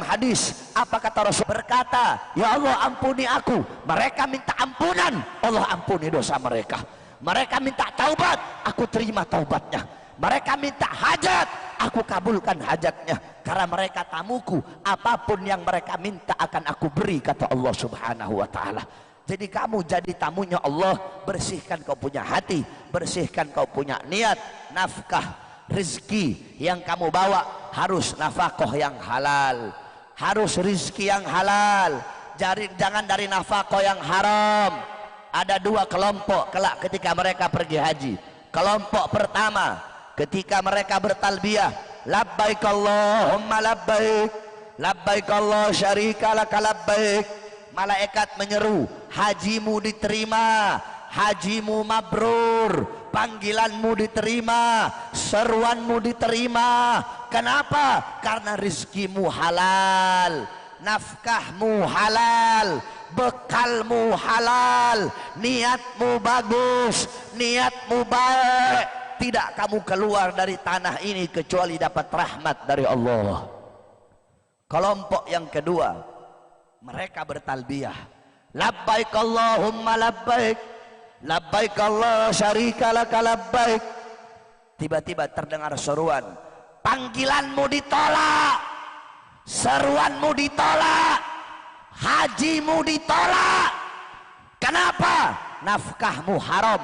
hadis, apa kata Rasul? Berkata, ya Allah ampuni aku. Mereka minta ampunan, Allah ampuni dosa mereka. Mereka minta taubat, aku terima taubatnya. Mereka minta hajat, aku kabulkan hajatnya. Karena mereka tamuku, apapun yang mereka minta akan aku beri, kata Allah subhanahu wa ta'ala. Jadi kamu jadi tamunya Allah. Bersihkan kau punya hati, bersihkan kau punya niat. Nafkah rezeki yang kamu bawa harus nafkah yang halal, harus rezeki yang halal. Jangan dari nafkah yang haram. Ada dua kelompok kelak ketika mereka pergi haji. Kelompok pertama ketika mereka bertalbiyah, labbaik Allahumma labbaik, labbaik Allah syarika laka labbaik. Malaikat menyeru, hajimu diterima, hajimu mabrur, panggilanmu diterima, seruanmu diterima. Kenapa? Karena rizkimu halal, nafkahmu halal, bekalmu halal, niatmu bagus, niatmu baik. Tidak kamu keluar dari tanah ini kecuali dapat rahmat dari Allah. Kelompok yang kedua, mereka bertalbiyah, labbaik Allahumma labbaik, labbaik Allah syarika laka labbaik. Tiba-tiba terdengar seruan, panggilanmu ditolak, seruanmu ditolak, hajimu ditolak. Kenapa? Nafkahmu haram,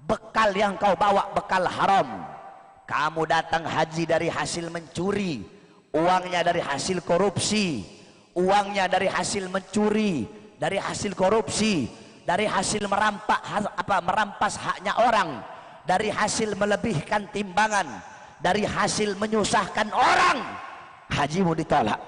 bekal yang kau bawa bekal haram. Kamu datang haji dari hasil mencuri, uangnya dari hasil korupsi, uangnya dari hasil mencuri, dari hasil korupsi, dari hasil merampas haknya orang, dari hasil melebihkan timbangan, dari hasil menyusahkan orang. Hajimu ditolak.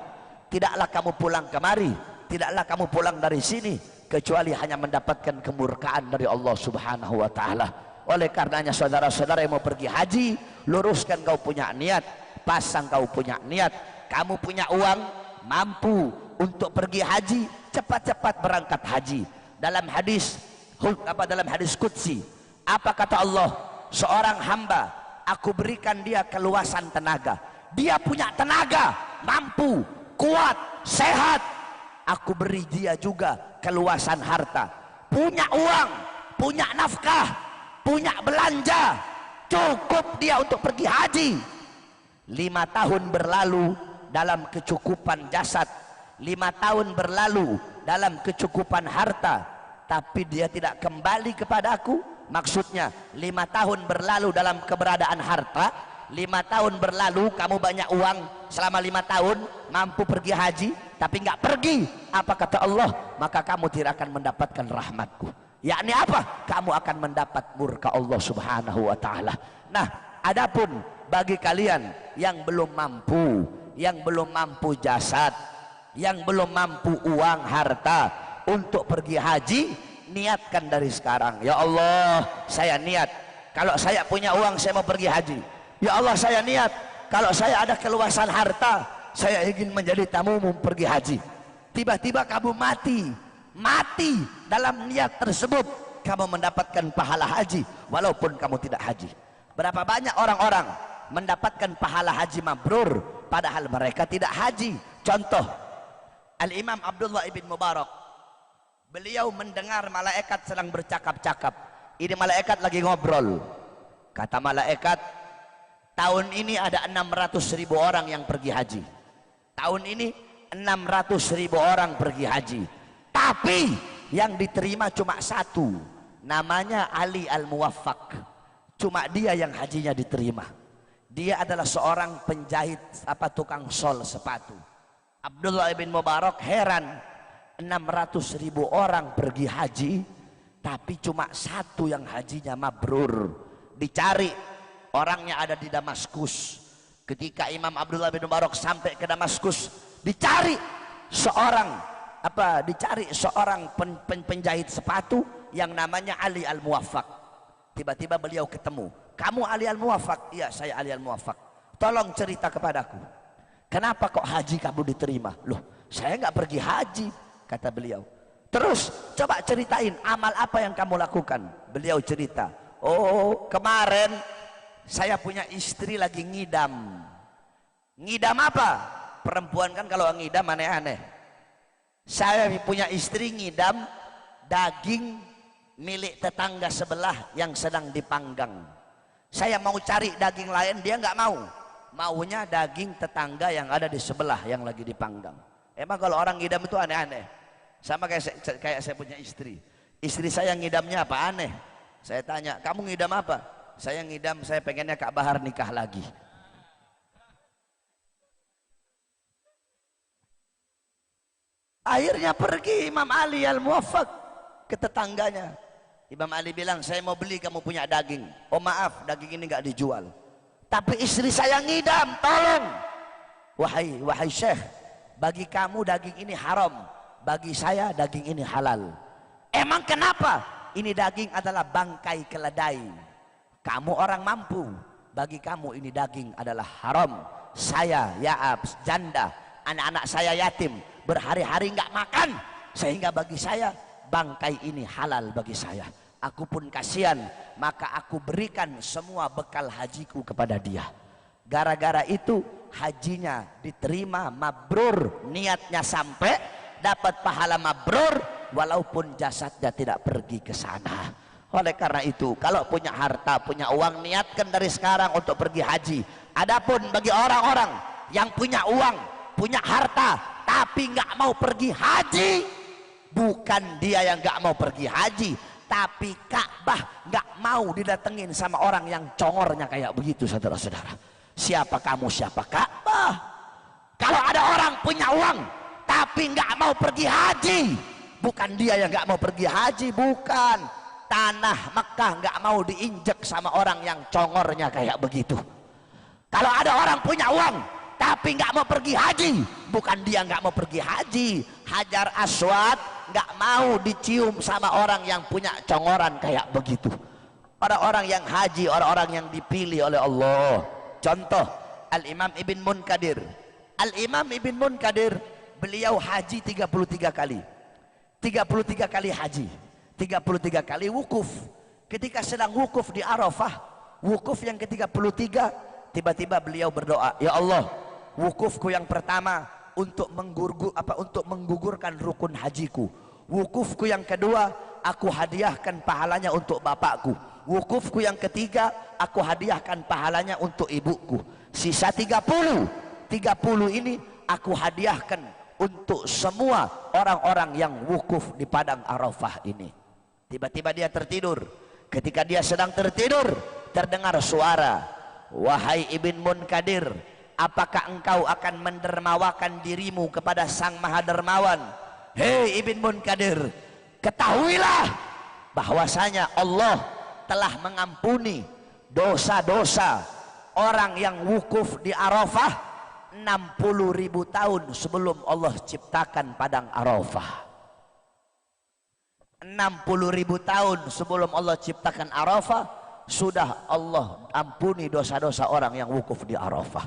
Tidaklah kamu pulang kemari, tidaklah kamu pulang dari sini kecuali hanya mendapatkan kemurkaan dari Allah subhanahu wa ta'ala. Oleh karenanya saudara-saudara yang mau pergi haji, luruskan kau punya niat, pasang kau punya niat. Kamu punya uang, mampu untuk pergi haji, cepat-cepat berangkat haji. Dalam hadis dalam hadis qudsi, apa kata Allah? Seorang hamba, aku berikan dia keluasan tenaga. Dia punya tenaga, mampu, kuat, sehat. Aku beri dia juga keluasan harta. Punya uang, punya nafkah, punya belanja, cukup dia untuk pergi haji. 5 tahun berlalu dalam kecukupan jasad, 5 tahun berlalu dalam kecukupan harta, tapi dia tidak kembali kepadaku. Maksudnya 5 tahun berlalu dalam keberadaan harta, 5 tahun berlalu kamu banyak uang, selama 5 tahun mampu pergi haji tapi nggak pergi. Apa kata Allah? Maka kamu tidak akan mendapatkan rahmatku. Yakni apa? Kamu akan mendapat murka Allah subhanahu wa ta'ala. Nah, adapun bagi kalian yang belum mampu, yang belum mampu jasad, yang belum mampu uang harta untuk pergi haji, niatkan dari sekarang. Ya Allah, saya niat kalau saya punya uang saya mau pergi haji. Ya Allah, saya niat kalau saya ada keluasan harta saya ingin menjadi tamumu pergi haji. Tiba-tiba kamu mati dalam niat tersebut, kamu mendapatkan pahala haji walaupun kamu tidak haji. Berapa banyak orang-orang mendapatkan pahala haji mabrur padahal mereka tidak haji. Contoh, Al-Imam Abdullah ibn Mubarak, beliau mendengar malaikat sedang bercakap-cakap. Ini malaikat lagi ngobrol. Kata malaikat, tahun ini ada 600.000 orang yang pergi haji. Tahun ini 600.000 orang pergi haji, tapi yang diterima cuma satu, namanya Ali Al-Muwaffaq. Cuma dia yang hajinya diterima. Dia adalah seorang penjahit tukang sol sepatu. Abdullah bin Mubarak heran, 600.000 orang pergi haji tapi cuma satu yang hajinya mabrur. Dicari, orangnya ada di Damaskus. Ketika Imam Abdullah bin Mubarak sampai ke Damaskus, dicari seorang penjahit sepatu yang namanya Ali Al-Muwaffaq. Tiba-tiba beliau ketemu. Kamu Ali Al-Muwaffaq? Iya, saya Ali Al-Muwaffaq. Tolong cerita kepadaku, kenapa kok haji kamu diterima? Loh, saya nggak pergi haji, kata beliau. Terus coba ceritain amal apa yang kamu lakukan. Beliau cerita, oh kemarin saya punya istri lagi ngidam. Ngidam apa? perempuan kan kalau ngidam aneh-aneh. Saya punya istri ngidam daging milik tetangga sebelah yang sedang dipanggang. Saya mau cari daging lain, dia nggak mau. Maunya daging tetangga yang ada di sebelah yang lagi dipanggang. Emang kalau orang ngidam itu aneh-aneh. Sama kayak saya punya istri. Istri saya ngidamnya apa aneh. Saya tanya, kamu ngidam apa? Saya ngidam, saya pengennya Kak Bahar nikah lagi. Akhirnya pergi Imam Ali Al-Muwaffaq ke tetangganya. Imam Ali bilang, saya mau beli, kamu punya daging. Oh maaf, daging ini nggak dijual. Tapi istri saya ngidam, tolong. Wahai Syekh, bagi kamu daging ini haram, bagi saya daging ini halal. Emang kenapa? Ini daging adalah bangkai keledai. Kamu orang mampu, bagi kamu ini daging adalah haram. Saya Yaab janda, anak-anak saya yatim, berhari-hari nggak makan, sehingga bagi saya bangkai ini halal bagi saya. Aku pun kasihan, maka aku berikan semua bekal hajiku kepada dia. Gara-gara itu hajinya diterima mabrur, niatnya sampai, dapat pahala mabrur, walaupun jasadnya tidak pergi ke sana. Oleh karena itu, kalau punya harta, punya uang, niatkan dari sekarang untuk pergi haji. Adapun bagi orang-orang yang punya uang, punya harta, tapi nggak mau pergi haji, bukan dia yang nggak mau pergi haji, tapi Ka'bah nggak mau didatengin sama orang yang congornya kayak begitu, saudara-saudara. Siapa kamu, siapa Ka'bah? Kalau ada orang punya uang tapi nggak mau pergi haji, bukan dia yang nggak mau pergi haji, bukan. Tanah Mekah nggak mau diinjek sama orang yang congornya kayak begitu. Kalau ada orang punya uang tapi nggak mau pergi haji, bukan dia nggak mau pergi haji, Hajar Aswad nggak mau dicium sama orang yang punya congoran kayak begitu. Orang-orang yang haji, orang-orang yang dipilih oleh Allah. Contoh Al-Imam Ibn Munkadir. Al-Imam Ibn Munkadir, beliau haji 33 kali. 33 kali haji, 33 kali wukuf. Ketika sedang wukuf di Arafah, wukuf yang ke-33, tiba-tiba beliau berdoa, ya Allah, wukufku yang pertama untuk menggugurkan rukun hajiku. Wukufku yang kedua, aku hadiahkan pahalanya untuk bapakku. Wukufku yang ketiga, aku hadiahkan pahalanya untuk ibuku. Sisa 30 ini aku hadiahkan untuk semua orang-orang yang wukuf di padang Arafah ini. Tiba-tiba dia tertidur. Ketika dia sedang tertidur, terdengar suara, wahai Ibn Munkadir, apakah engkau akan mendermawakan dirimu kepada Sang Maha Dermawan? Hei Ibn Munkadir, ketahuilah bahwasanya Allah telah mengampuni dosa-dosa orang yang wukuf di Arafah 60.000 tahun sebelum Allah ciptakan padang Arafah. 60.000 tahun sebelum Allah ciptakan Arafah, sudah Allah ampuni dosa-dosa orang yang wukuf di Arafah.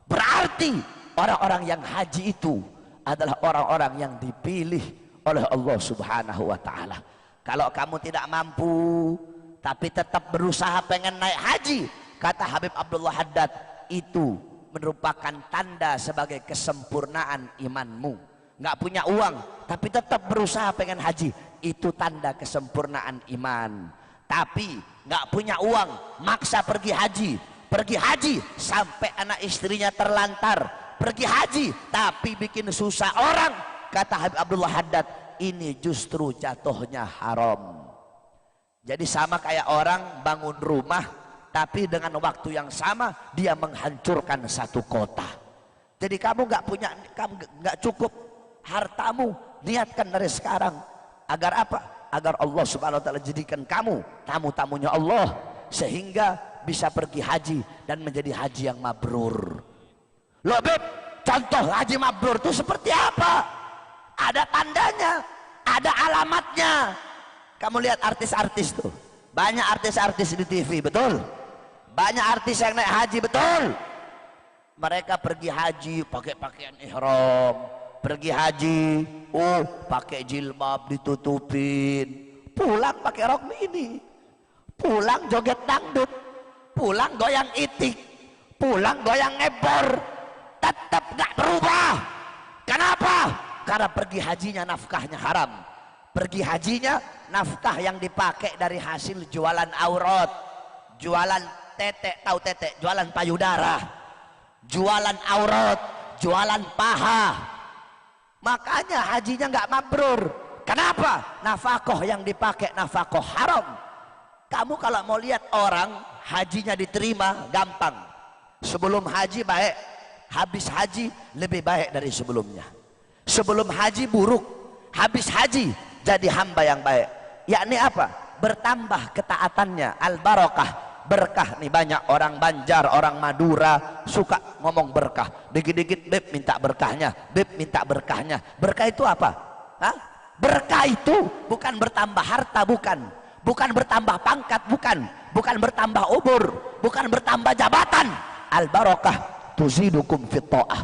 Berarti orang-orang yang haji itu adalah orang-orang yang dipilih oleh Allah Subhanahu wa ta'ala. Kalau kamu tidak mampu tapi tetap berusaha pengen naik haji, kata Habib Abdullah Haddad, itu merupakan tanda sebagai kesempurnaan imanmu. Nggak punya uang tapi tetap berusaha pengen haji, itu tanda kesempurnaan iman. Tapi nggak punya uang, maksa pergi haji sampai anak istrinya terlantar, pergi haji tapi bikin susah orang, kata Habib Abdullah Haddad, ini justru jatuhnya haram. Jadi sama kayak orang bangun rumah tapi dengan waktu yang sama dia menghancurkan satu kota. Jadi kamu nggak cukup hartamu, niatkan dari sekarang agar apa? Agar Allah Subhanahu wa ta'ala jadikan kamu tamu-tamunya Allah, sehingga bisa pergi haji dan menjadi haji yang mabrur. Loh Beb, contoh haji mabrur itu seperti apa? Ada tandanya, ada alamatnya. Kamu lihat artis-artis tuh, banyak artis-artis di TV, betul? Banyak artis yang naik haji, betul? Mereka pergi haji pakai pakaian ihram, pergi haji, pakai jilbab ditutupin, pulang pakai rok mini, pulang joget dangdut, pulang goyang itik, pulang goyang ngebor. tetap nggak berubah. Kenapa? Karena pergi hajinya nafkahnya haram. Pergi hajinya nafkah yang dipakai dari hasil jualan aurat, jualan tetek, tahu tetek, jualan payudara, jualan aurat, jualan paha. Makanya hajinya nggak mabrur. Kenapa? Nafkah yang dipakai nafkah haram. Kamu kalau mau lihat orang hajinya diterima gampang. Sebelum haji baik, habis haji lebih baik dari sebelumnya. Sebelum haji buruk, habis haji jadi hamba yang baik. Yakni apa? Bertambah ketaatannya, al-barakah, berkah. Nih banyak orang Banjar, orang Madura suka ngomong berkah. Dikit-dikit beb minta berkahnya, beb minta berkahnya. Berkah itu apa? Hah? Berkah itu bukan bertambah harta, bukan. Bukan bertambah pangkat, bukan. Bukan bertambah umur, bukan bertambah jabatan. Al-barakah tuzidukum fit ta'ah.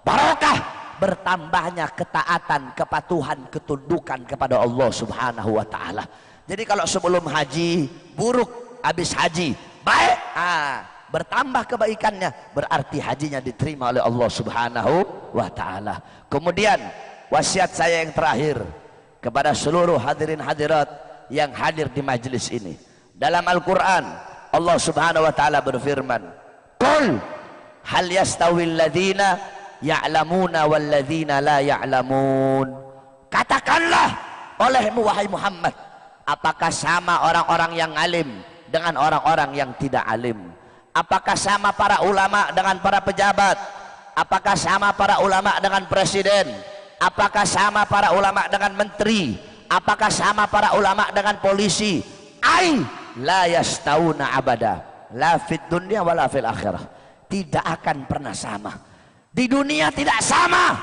Barakah bertambahnya ketaatan, kepatuhan, ketundukan kepada Allah Subhanahu wa taala. Jadi kalau sebelum haji buruk, habis haji baik, bertambah kebaikannya, berarti hajinya diterima oleh Allah Subhanahu wa taala. Kemudian wasiat saya yang terakhir kepada seluruh hadirin hadirat yang hadir di majelis ini. Dalam Al-Quran Allah Subhanahu wa ta'ala berfirman, qul hal yastawil ladhina ya'lamuna wal ladhina la ya'lamun. Katakanlah olehmu wahai Muhammad, apakah sama orang-orang yang alim dengan orang-orang yang tidak alim? Apakah sama para ulama dengan para pejabat? Apakah sama para ulama dengan presiden? Apakah sama para ulama dengan menteri? Apakah sama para ulama dengan polisi? Ai la yastauna abada, la fid dunya wala fil akhirah. Tidak akan pernah sama. Di dunia tidak sama,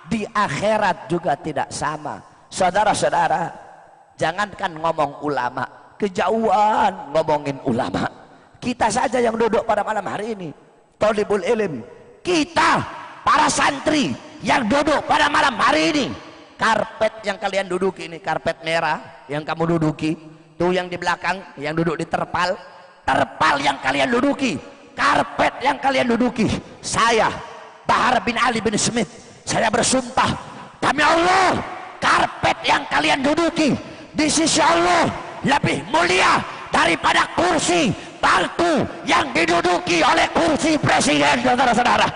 di akhirat juga tidak sama. Saudara-saudara, jangankan ngomong ulama, kejauhan ngomongin ulama. Kita saja yang duduk pada malam hari ini, thalibul ilm, kita para santri yang duduk pada malam hari ini, karpet yang kalian duduki ini, karpet merah yang kamu duduki, tuh yang di belakang yang duduk di terpal, terpal yang kalian duduki, karpet yang kalian duduki, saya Bahar bin Ali bin Smith, saya bersumpah demi Allah, karpet yang kalian duduki di sisi Allah lebih mulia daripada kursi bangku yang diduduki oleh kursi presiden, saudara-saudara.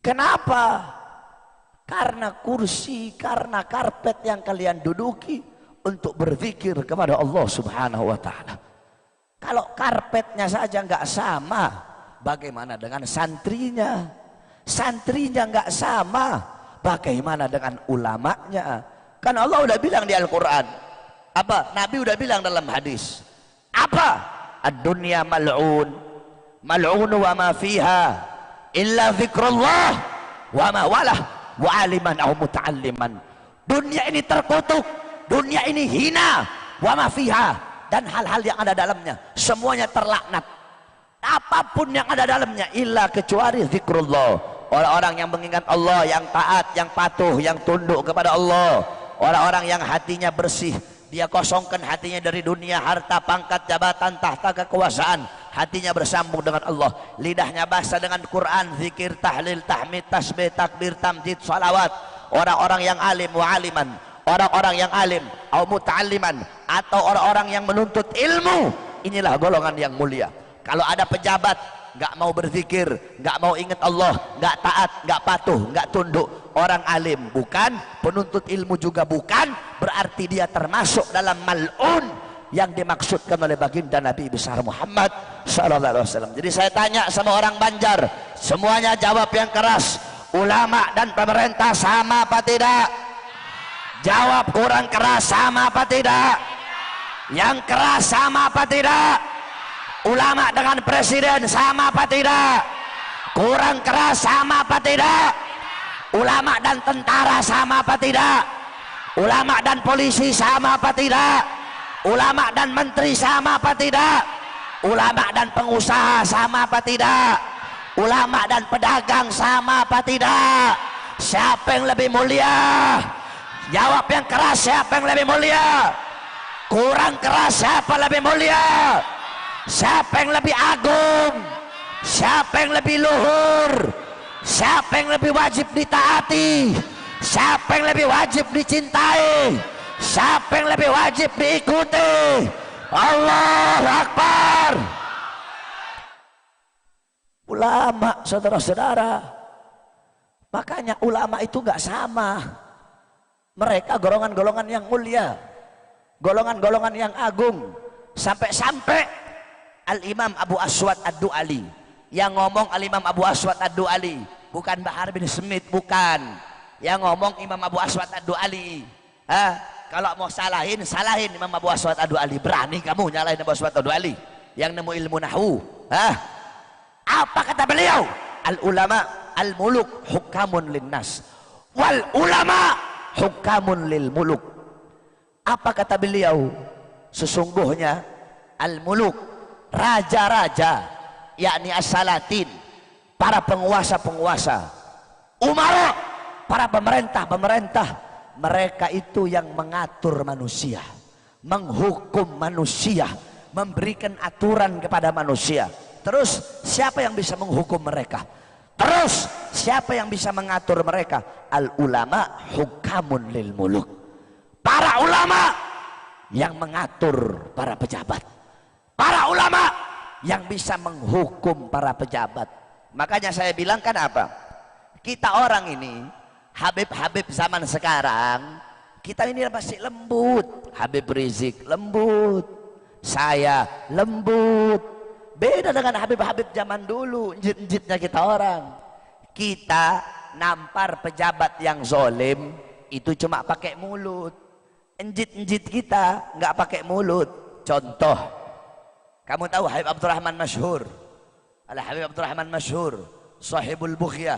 Kenapa? Karena kursi, karena karpet yang kalian duduki untuk berzikir kepada Allah Subhanahu wa ta'ala. Kalau karpetnya saja nggak sama, bagaimana dengan santrinya? Santrinya nggak sama, bagaimana dengan ulamanya? Kan Allah udah bilang di Al-Quran, apa? Nabi udah bilang dalam hadis, apa? Ad-dunya mal'un, mal'un wa ma fiha illa zikrullah wa ma walah wa aliman au muta'alliman. Dunia ini terkutuk, dunia ini hina, wa ma fiha, dan hal-hal yang ada dalamnya semuanya terlaknat. Apapun yang ada dalamnya illa kecuali zikrullah. Orang-orang yang mengingat Allah, yang taat, yang patuh, yang tunduk kepada Allah. Orang-orang yang hatinya bersih, dia kosongkan hatinya dari dunia, harta, pangkat, jabatan, tahta, kekuasaan. Hatinya bersambung dengan Allah, lidahnya basah dengan Quran, zikir, tahlil, tahmid, tasbih, takbir, tamjid, salawat. Orang-orang yang alim wa aliman, orang-orang yang alim au muta'alliman, atau orang-orang yang menuntut ilmu, inilah golongan yang mulia. Kalau ada pejabat nggak mau berzikir, nggak mau ingat Allah, nggak taat, nggak patuh, nggak tunduk, orang alim bukan, penuntut ilmu juga bukan, berarti dia termasuk dalam mal'un yang dimaksudkan oleh baginda Nabi besar Muhammad sallallahu alaihi wasallam. Jadi saya tanya sama orang Banjar, semuanya jawab yang keras, ulama dan pemerintah sama apa tidak? Jawab kurang keras, sama apa tidak? Yang keras sama apa tidak? Ulama dengan presiden sama apa tidak? Kurang keras sama apa tidak? Ulama dan tentara sama apa tidak? Ulama dan polisi sama apa tidak? Ulama dan menteri sama apa tidak? Ulama dan pengusaha sama apa tidak? Ulama dan pedagang sama apa tidak? Siapa yang lebih mulia? Jawab yang keras, siapa yang lebih mulia? Kurang keras, siapa lebih mulia? Siapa yang lebih agung? Siapa yang lebih luhur? Siapa yang lebih wajib ditaati? Siapa yang lebih wajib dicintai? Siapa yang lebih wajib diikuti? Allahu Akbar. Ulama, saudara-saudara, makanya ulama itu gak sama. Mereka golongan-golongan yang mulia, golongan-golongan yang agung. Sampai-sampai Al-Imam Abu Aswad Ad-Du'ali, yang ngomong Al-Imam Abu Aswad Ad-Du'ali, bukan Bahar bin Smith, bukan. Yang ngomong Imam Abu Aswad Ad-Du'ali. Kalau mau salahin, salahin Imam Abu Aswad Ad-Du'ali. Berani kamu nyalahin Abu Aswad Ad-Du'ali yang nemu ilmu nahwu? Apa kata beliau? Al-ulama al-muluk hukamun linnas, wal ulama hukamun lil muluk. Apa kata beliau? Sesungguhnya al-muluk, raja-raja, yakni as-salatin, para penguasa-penguasa, umara, para pemerintah-pemerintah, mereka itu yang mengatur manusia, menghukum manusia, memberikan aturan kepada manusia. Terus siapa yang bisa menghukum mereka? Terus siapa yang bisa mengatur mereka? Al ulama hukamun lil muluk. Para ulama yang mengatur para pejabat. Para ulama yang bisa menghukum para pejabat. Makanya saya bilang kan apa? Kita orang ini, Habib-habib zaman sekarang, kita ini masih lembut. Habib Rizik lembut, saya lembut. Beda dengan Habib-habib zaman dulu, njit-njitnya kita orang. Kita nampar pejabat yang zolim itu cuma pakai mulut. Njit-njit kita nggak pakai mulut. Contoh, kamu tahu Habib Abdurrahman Masyhur? Habib Abdurrahman Masyhur, Sahibul Bughyah,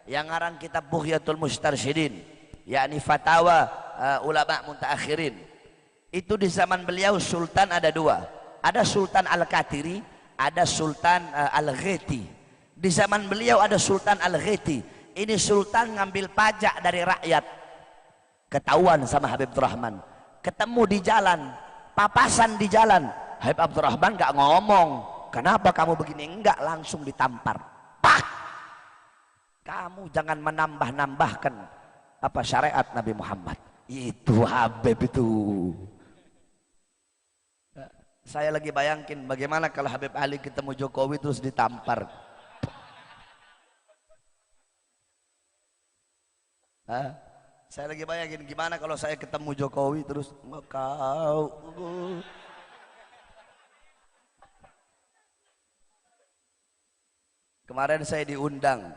yang ngarang kitab Bughyatul Mustarsyidin, yakni fatwa ulama muntaakhirin. Itu di zaman beliau sultan ada dua, ada Sultan Al-Qatiri, ada Sultan Al-Ghiti. Di zaman beliau ada Sultan Al-Ghiti. Ini sultan ngambil pajak dari rakyat. Ketahuan sama Habib Abdurrahman, ketemu di jalan, papasan di jalan. Habib Abdurrahman gak ngomong, kenapa kamu begini? Enggak, langsung ditampar. Pak, kamu jangan menambah-nambahkan apa syariat Nabi Muhammad. Itu Habib itu. Saya lagi bayangin bagaimana kalau Habib Ali ketemu Jokowi terus ditampar. Saya lagi bayangin gimana kalau saya ketemu Jokowi terus kau. Kemarin saya diundang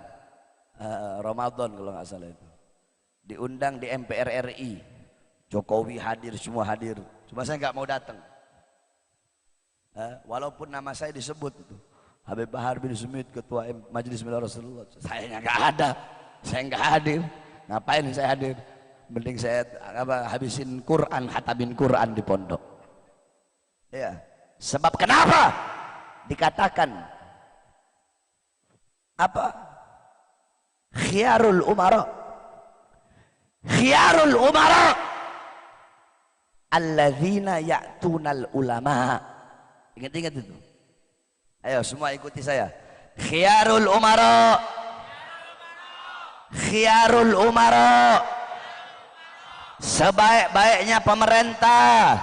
Ramadan kalau nggak salah itu, diundang di MPR RI. Jokowi hadir, semua hadir, cuma saya nggak mau datang. Walaupun nama saya disebut itu Habib Bahar bin Smith, ketua Majelis Mila Rasulullah, saya nggak ada, saya nggak hadir. Ngapain saya hadir? Mending saya habisin Quran, khatamin Quran di pondok. Ya, sebab kenapa dikatakan apa? Khiyarul umara, khiyarul umara alladzina ya'tunal ulama. Ingat-ingat itu. Ayo semua ikuti saya. Khiyarul umara, khiyarul umara, sebaik-baiknya pemerintah,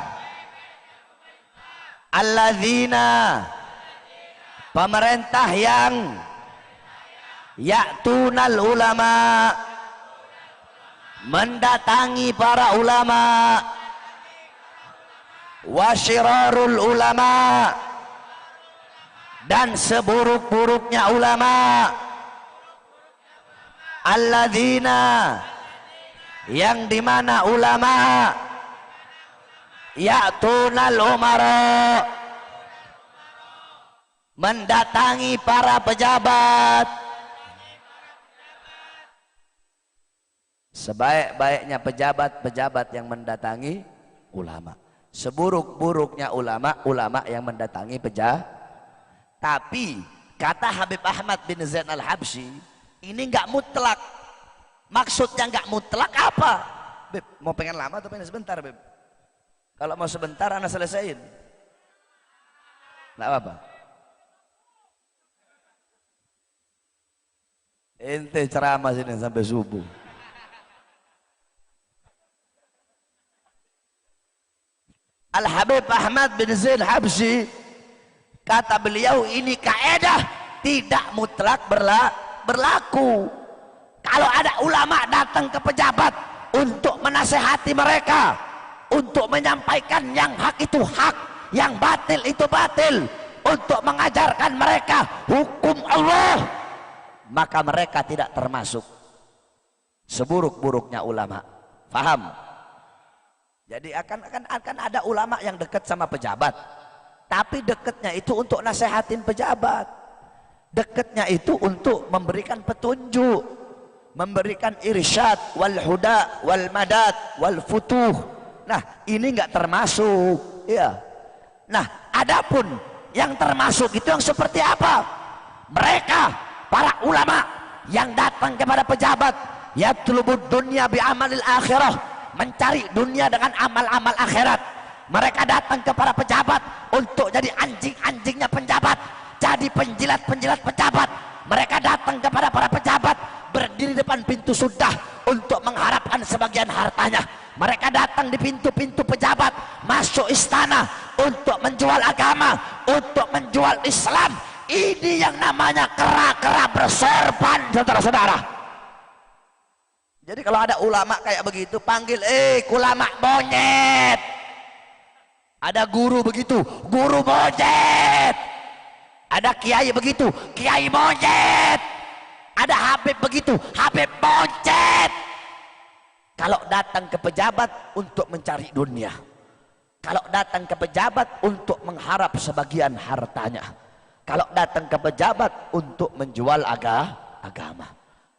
alladzina, pemerintah yang ya'tunal ulama, mendatangi para ulama, wasyirarul ulama, dan seburuk-buruknya ulama, alladzina, yang dimana ulama ya'tunal umara, mendatangi para pejabat. Sebaik-baiknya pejabat-pejabat yang mendatangi ulama, seburuk-buruknya ulama, ulama yang mendatangi pejabat. Tapi kata Habib Ahmad bin Zain Al-Habsyi, ini nggak mutlak. Maksudnya nggak mutlak apa? Beb, mau pengen lama atau pengen sebentar, Beb? Kalau mau sebentar Anda selesaiin, nggak apa-apa. Ente ceramah sini sampai subuh. Al-Habib Ahmad bin Zain Habsyi, kata beliau, ini kaedah tidak mutlak berlaku. Kalau ada ulama datang ke pejabat untuk menasehati mereka, untuk menyampaikan yang hak itu hak, yang batil itu batil, untuk mengajarkan mereka hukum Allah, maka mereka tidak termasuk seburuk-buruknya ulama. Faham? Jadi akan ada ulama yang dekat sama pejabat, tapi dekatnya itu untuk nasehatin pejabat, dekatnya itu untuk memberikan petunjuk, memberikan irsyad wal huda wal madad wal futuh. Nah, ini nggak termasuk, ya. Nah, adapun yang termasuk itu yang seperti apa? Mereka para ulama yang datang kepada pejabat, yatlubud dunya bi amalil akhirah, mencari dunia dengan amal-amal akhirat. Mereka datang kepada pejabat untuk jadi anjing-anjingnya penjabat, jadi penjilat-penjilat pejabat. Mereka datang kepada para pejabat, berdiri depan pintu sudah untuk mengharapkan sebagian hartanya. Mereka datang di pintu-pintu pejabat, masuk istana untuk menjual agama, untuk menjual Islam. Ini yang namanya kera-kera bersorban, saudara-saudara. Jadi kalau ada ulama kayak begitu, panggil, ulama monyet. Ada guru begitu, guru monyet. Ada kiai begitu, kiai monyet. Ada habib begitu, habib monyet. Kalau datang ke pejabat untuk mencari dunia, kalau datang ke pejabat untuk mengharap sebagian hartanya, kalau datang ke pejabat untuk menjual agama.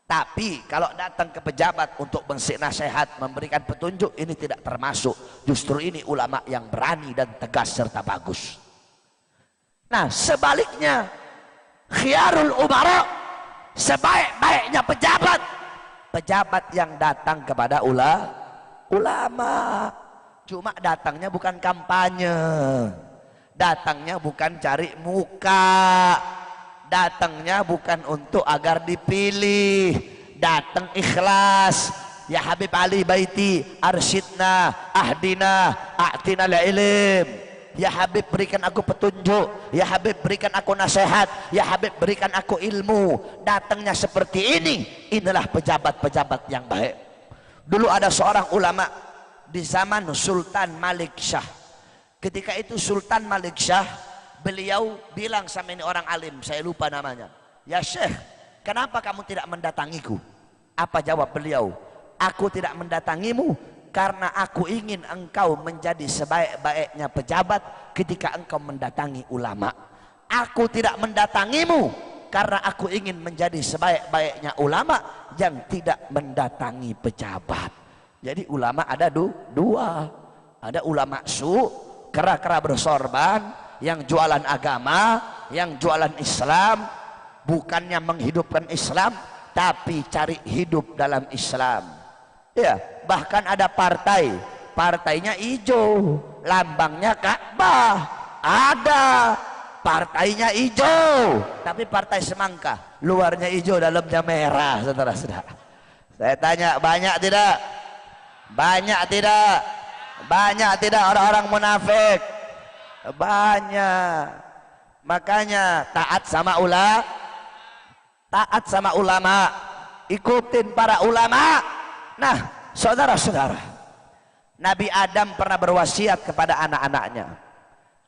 Tapi kalau datang ke pejabat untuk memberi nasihat, memberikan petunjuk, ini tidak termasuk. Justru ini ulama yang berani dan tegas serta bagus. Nah, sebaliknya, khiyarul umara, sebaik-baiknya pejabat, pejabat yang datang kepada ulama. Cuma datangnya bukan kampanye, datangnya bukan cari muka, datangnya bukan untuk agar dipilih, datang ikhlas. Ya Habib Ali Baiti, arsyidna, ahdina, a'tina ilm. Ya Habib berikan aku petunjuk, ya Habib berikan aku nasihat, ya Habib berikan aku ilmu. Datangnya seperti ini. Inilah pejabat-pejabat yang baik. Dulu ada seorang ulama di zaman Sultan Malik Shah. Ketika itu Sultan Malik Shah, beliau bilang sama ini orang alim, saya lupa namanya, ya Syekh, kenapa kamu tidak mendatangiku? Apa jawab beliau? Aku tidak mendatangimu karena aku ingin engkau menjadi sebaik-baiknya pejabat ketika engkau mendatangi ulama. Aku tidak mendatangimu karena aku ingin menjadi sebaik-baiknya ulama yang tidak mendatangi pejabat. Jadi ulama ada dua. Ada ulama kera-kera bersorban, yang jualan agama, yang jualan Islam, bukannya menghidupkan Islam, tapi cari hidup dalam Islam. Ya, bahkan ada partainya hijau, lambangnya Ka'bah. Ada partainya hijau, tapi partai semangka, luarnya hijau, dalamnya merah, saudara-saudara. Saya tanya, banyak tidak? Banyak tidak? Banyak tidak orang-orang munafik? Banyak. Makanya taat sama ulama, ikutin para ulama. Nah, saudara-saudara, Nabi Adam pernah berwasiat kepada anak-anaknya.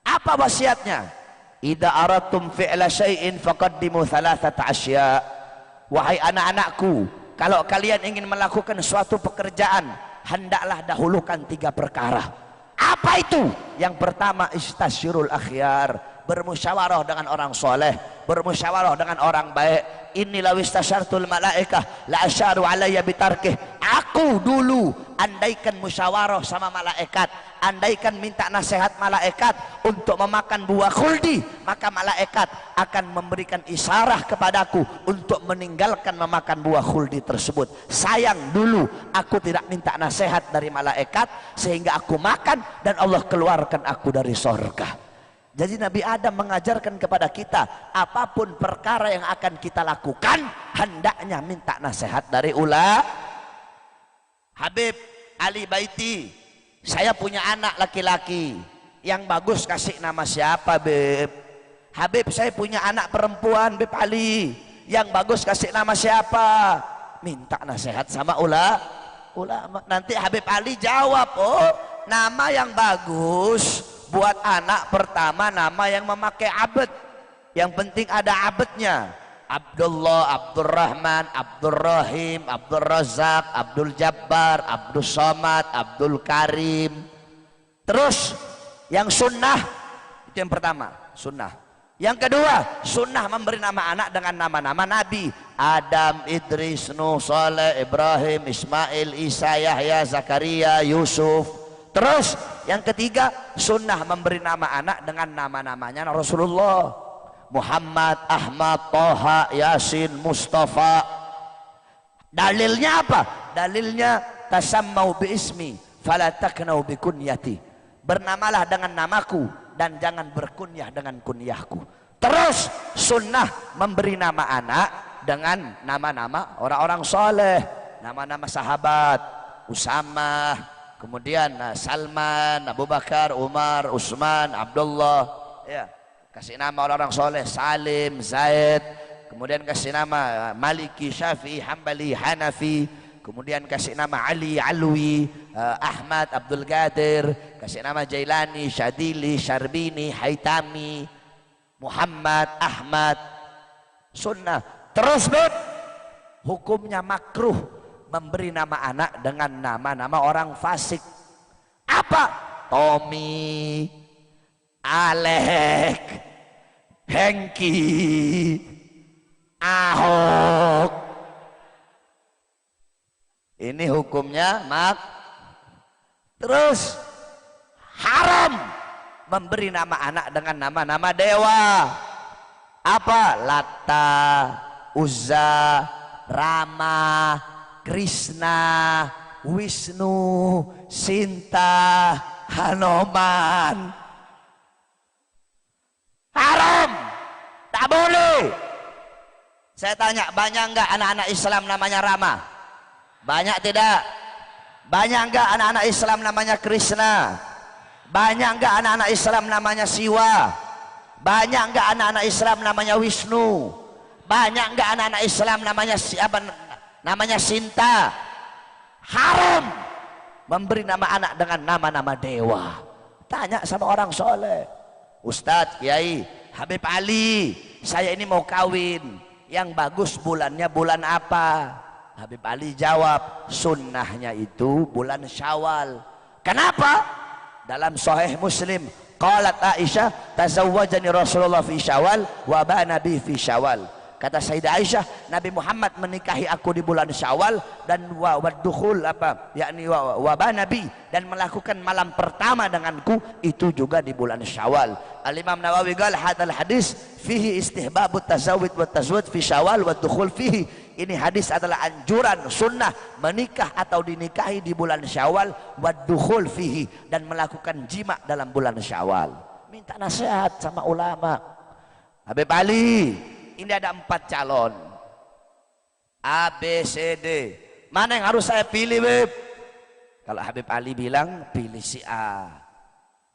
Apa wasiatnya? Idza aradtum fi'la syai'in faqaddimu thalathata asya. Wahai anak-anakku, kalau kalian ingin melakukan suatu pekerjaan, hendaklah dahulukan 3 perkara. Apa itu? Yang pertama, istasyirul akhyar, bermusyawarah dengan orang soleh, bermusyawarah dengan orang baik. Inilah wistasyartul malaikah la asyaru alayya bitarkih. Aku dulu andaikan musyawarah sama malaikat, andaikan minta nasihat malaikat untuk memakan buah khuldi, maka malaikat akan memberikan isyarah kepadaku untuk meninggalkan memakan buah khuldi tersebut. Sayang dulu aku tidak minta nasihat dari malaikat sehingga aku makan dan Allah keluarkan aku dari surga. Jadi Nabi Adam mengajarkan kepada kita, apapun perkara yang akan kita lakukan, hendaknya minta nasihat dari Habib Ali Baiti, saya punya anak laki-laki, yang bagus kasih nama siapa Beb? Habib, saya punya anak perempuan Beb Ali, yang bagus kasih nama siapa? Minta nasihat sama ulama. Nanti Habib Ali jawab, oh nama yang bagus buat anak pertama nama yang memakai abad, yang penting ada abadnya. Abdullah, Abdurrahman, Abdurrahim, Abdul Razak, Abdul Jabbar, Abdul Somad, Abdul Karim. Terus yang sunnah, itu yang pertama, sunnah. Yang kedua, sunnah memberi nama anak dengan nama-nama Nabi. Adam, Idris, Nuh, Saleh, Ibrahim, Ismail, Isa, Yahya, Zakaria, Yusuf. Terus yang ketiga, sunnah memberi nama anak dengan nama-namanya Rasulullah. Muhammad, Ahmad, Toha, Yasin, Mustafa. Dalilnya apa? Dalilnya tasammau bi ismi fala taknau bi kunyati. Bernamalah dengan namaku dan jangan berkunyah dengan kunyahku. Terus sunnah memberi nama anak dengan nama-nama orang-orang soleh, nama-nama sahabat, Usamah, kemudian Salman, Abu Bakar, Umar, Utsman, Abdullah, ya, kasih nama orang-orang soleh, Salim, Zaid, kemudian kasih nama Maliki, Syafi'i, Hambali, Hanafi, kemudian kasih nama Ali, Alwi, Ahmad, Abdul Qadir, kasih nama Jailani, Syadili, Syarbini, Haitami, Muhammad, Ahmad. Sunnah. Terus hukumnya makruh memberi nama anak dengan nama-nama orang fasik. Apa? Tommy, Alek, Hengki, Ahok. Ini hukumnya terus haram memberi nama anak dengan nama-nama dewa. Apa? Lata, Uzza, Rama, Krishna, Wisnu, Sinta, Hanoman. Haram, tak boleh. Saya tanya, banyak enggak anak-anak Islam namanya Rama? Banyak tidak? Banyak enggak anak-anak Islam namanya Krishna? Banyak enggak anak-anak Islam namanya Siwa? Banyak enggak anak-anak Islam namanya Wisnu? Banyak enggak anak-anak Islam namanya siapa? Namanya Sinta. Haram memberi nama anak dengan nama-nama dewa. Tanya sama orang soleh. Ustadz, Kiai, Habib Ali, saya ini mau kawin, yang bagus bulannya bulan apa? Habib Ali jawab, sunnahnya itu bulan Syawal. Kenapa? Dalam Sahih Muslim, qalat Aisyah, tazawwajani Rasulullah fi Syawal wa bana bi fi Syawal. Kata Sayyidah Aisyah, Nabi Muhammad menikahi aku di bulan Syawal dan wadukhul yakni wabanabi, dan melakukan malam pertama denganku itu juga di bulan Syawal. Al-Imam Nawawi qala hadal hadis fihi istihbabut tazawwud wa tazwid fi Syawal wa dukhul fihi. Ini hadis adalah anjuran sunnah menikah atau dinikahi di bulan Syawal wa dukhul fihi, dan melakukan jima dalam bulan Syawal. Minta nasihat sama ulama. Habib Ali, ini ada 4 calon A, B, C, D. Mana yang harus saya pilih, Beb? Kalau Habib Ali bilang pilih si A,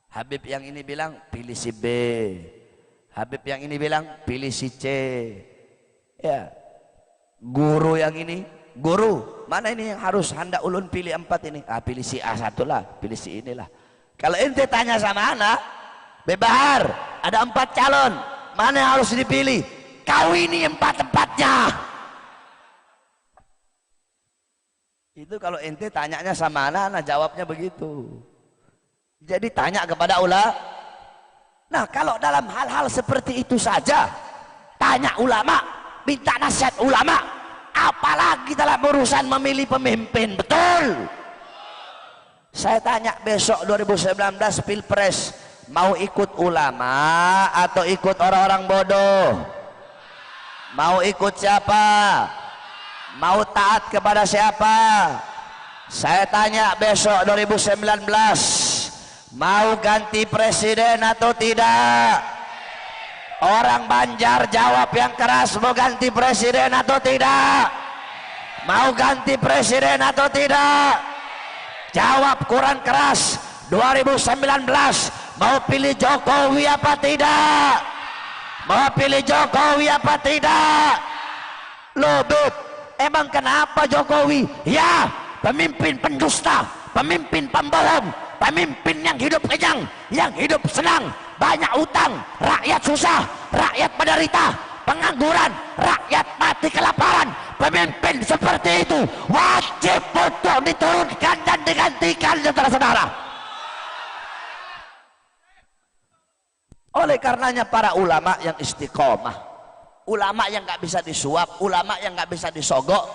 Habib yang ini bilang pilih si B, Habib yang ini bilang pilih si C. Ya, guru yang ini, guru mana ini yang harus hendak ulun pilih 4 ini? Pilih si A satu lah, pilih si inilah. Kalau ente tanya sama anak Bebahar, ada 4 calon, mana yang harus dipilih? Kau ini 4-empatnya. Itu kalau ente tanyanya sama anak jawabnya begitu. Jadi tanya kepada ulama. Nah, kalau dalam hal-hal seperti itu saja tanya ulama, minta nasihat ulama, apalagi dalam urusan memilih pemimpin. Betul? Saya tanya besok 2019 Pilpres, mau ikut ulama atau ikut orang-orang bodoh? Mau ikut siapa? Mau taat kepada siapa? Saya tanya besok 2019, Mau ganti presiden atau tidak? Orang Banjar jawab yang keras, mau ganti presiden atau tidak? Mau ganti presiden atau tidak? Jawab kurang keras. 2019 mau pilih Jokowi apa tidak? Mau pilih Jokowi apa tidak? Loh Beb, emang kenapa Jokowi? Ya, pemimpin pendusta, pemimpin pembohong, pemimpin yang hidup kenyang, yang hidup senang, banyak utang, rakyat susah, rakyat menderita, pengangguran, rakyat mati kelaparan. Pemimpin seperti itu wajib untuk diturunkan dan digantikan, saudara-saudara. Oleh karenanya para ulama yang istiqomah, ulama yang nggak bisa disuap, ulama yang nggak bisa disogok,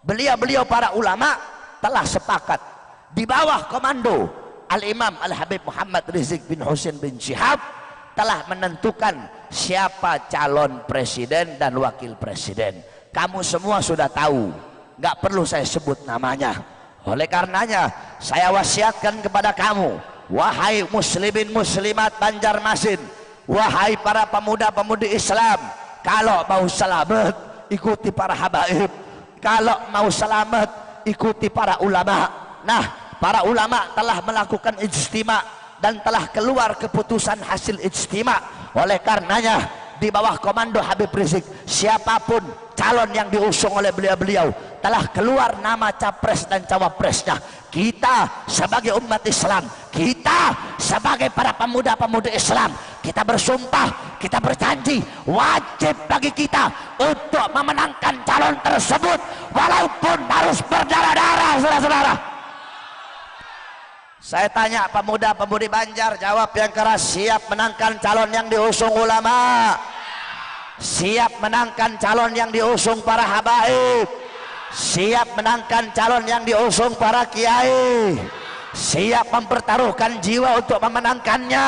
beliau para ulama telah sepakat di bawah komando Al-Imam Al-Habib Muhammad Rizik bin Husain bin Syihab telah menentukan siapa calon presiden dan wakil presiden. Kamu semua sudah tahu, nggak perlu saya sebut namanya. Oleh karenanya saya wasiatkan kepada kamu, wahai muslimin muslimat Banjarmasin, wahai para pemuda-pemudi Islam, kalau mau selamat ikuti para habaib, kalau mau selamat ikuti para ulama. Nah, para ulama telah melakukan ijtima dan telah keluar keputusan hasil ijtima. Oleh karenanya di bawah komando Habib Rizik, siapapun calon yang diusung oleh beliau telah keluar nama capres dan cawapresnya. Kita sebagai umat Islam, kita sebagai para pemuda-pemudi Islam, kita bersumpah, kita berjanji, wajib bagi kita untuk memenangkan calon tersebut walaupun harus berdarah-darah, saudara-saudara. Saya tanya pemuda-pemudi Banjar, jawab yang keras, siap menangkan calon yang diusung ulama? Siap menangkan calon yang diusung para habaib? Siap menangkan calon yang diusung para kiai? Siap mempertaruhkan jiwa untuk memenangkannya?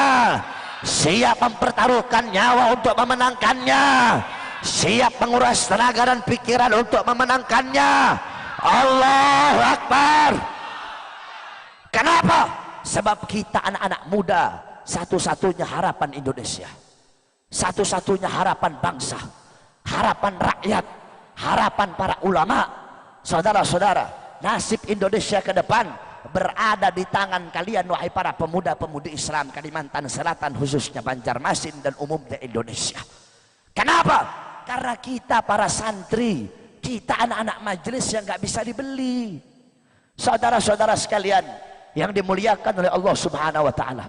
Siap mempertaruhkan nyawa untuk memenangkannya? Siap menguras tenaga dan pikiran untuk memenangkannya? Allahu Akbar. Kenapa? Sebab kita anak-anak muda, satu-satunya harapan Indonesia, satu-satunya harapan bangsa, harapan rakyat, harapan para ulama. Saudara-saudara, nasib Indonesia ke depan berada di tangan kalian, wahai para pemuda-pemudi Islam Kalimantan Selatan, khususnya Banjarmasin dan umumnya Indonesia. Kenapa? Karena kita para santri, kita anak-anak majelis yang gak bisa dibeli. Saudara-saudara sekalian yang dimuliakan oleh Allah Subhanahu wa Ta'ala,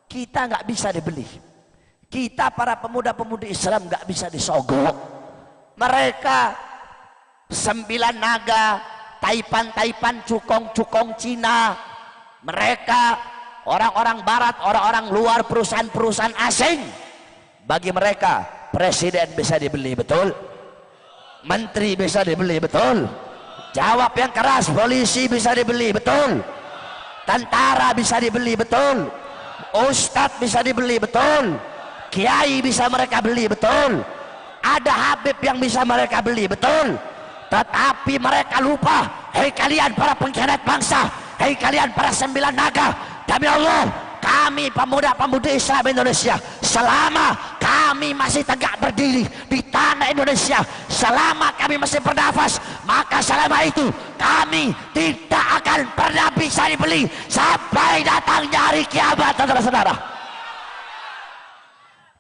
kita nggak bisa dibeli. Kita para pemuda-pemudi Islam nggak bisa disogok. Mereka 9 naga, taipan-taipan, cukong-cukong Cina, mereka orang-orang barat, orang-orang luar, perusahaan-perusahaan asing. Bagi mereka presiden bisa dibeli, betul? Menteri bisa dibeli, betul? Jawab yang keras, polisi bisa dibeli, betul? Tentara bisa dibeli, betul? Ustadz bisa dibeli, betul? Kiai bisa mereka beli, betul? Ada habib yang bisa mereka beli, betul? Tetapi mereka lupa, hei kalian para pengkhianat bangsa, hei kalian para 9 naga, demi Allah, kami pemuda-pemudi Islam Indonesia, selama kami masih tegak berdiri di tanah Indonesia, selama kami masih bernafas, maka selama itu kami tidak akan pernah bisa dibeli sampai datangnya hari kiamat, saudara-saudara.